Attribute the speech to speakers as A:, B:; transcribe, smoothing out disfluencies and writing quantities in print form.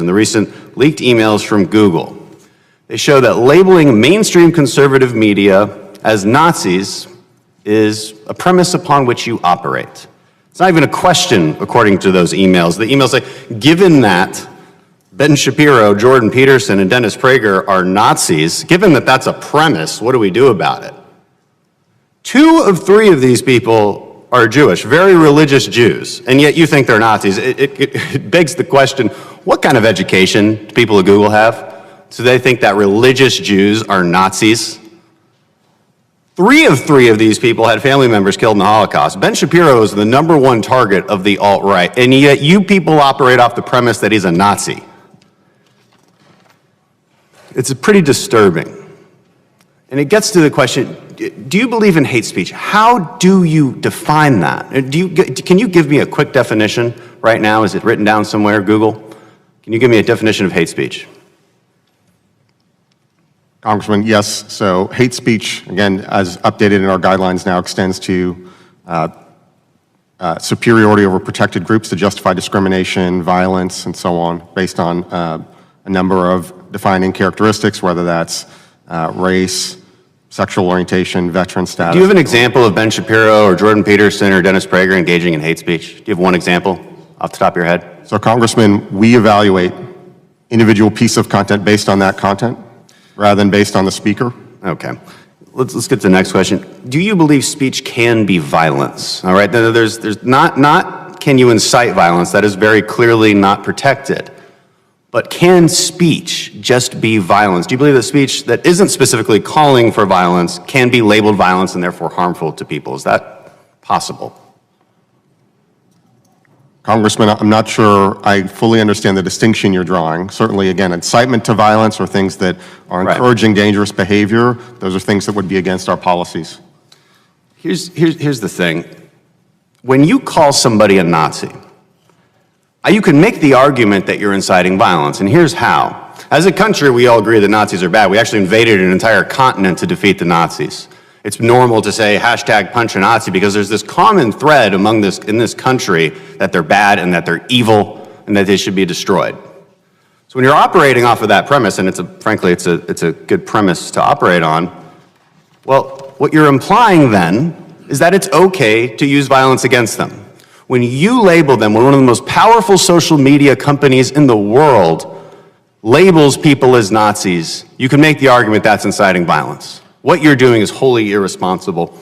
A: from the recent leaked emails from Google. They show that labeling mainstream conservative media as Nazis is a premise upon which you operate. It's not even a question, according to those emails. The emails say, given that Ben Shapiro, Jordan Peterson, and Dennis Prager are Nazis, given that that's a premise, what do we do about it? 2 of 3 of these people are Jewish, very religious Jews, and yet you think they're Nazis. It begs the question, what kind of education do people at Google have? So they think that religious Jews are Nazis? 3 of these people had family members killed in the Holocaust. Ben Shapiro is the #1 target of the alt-right, and yet you people operate off the premise that he's a Nazi. It's pretty disturbing. And it gets to the question, do you believe in hate speech? How do you define that? Can you give me a quick definition right now? Is it written down somewhere, Google? Can you give me a definition of hate speech?
B: Congressman, yes. So hate speech, again, as updated in our guidelines now, extends to superiority over protected groups to justify discrimination, violence, and so on, based on a number of defining characteristics, whether that's race, sexual orientation, veteran status.
A: Do you have an example of Ben Shapiro or Jordan Peterson or Dennis Prager engaging in hate speech? Do you have one example off the top of your head?
B: So, Congressman, we evaluate individual piece of content based on that content, rather than based on the speaker.
A: Okay. Let's get to the next question. Do you believe speech can be violence? All right, there's not can you incite violence, that is very clearly not protected. But can speech just be violence? Do you believe that speech that isn't specifically calling for violence can be labeled violence and therefore harmful to people? Is that possible?
B: Congressman, I'm not sure I fully understand the distinction you're drawing. Certainly, again, incitement to violence or things that are encouraging dangerous behavior, those are things that would be against our policies.
A: Here's the thing. When you call somebody a Nazi, you can make the argument that you're inciting violence, and here's how. As a country, we all agree that Nazis are bad. We actually invaded an entire continent to defeat the Nazis. It's normal to say hashtag punch a Nazi because there's this common thread in this country that they're bad and that they're evil and that they should be destroyed. So when you're operating off of that premise, and frankly it's a good premise to operate on, well, what you're implying then is that it's okay to use violence against them. When you label them, when one of the most powerful social media companies in the world labels people as Nazis, you can make the argument that's inciting violence. What you're doing is wholly irresponsible.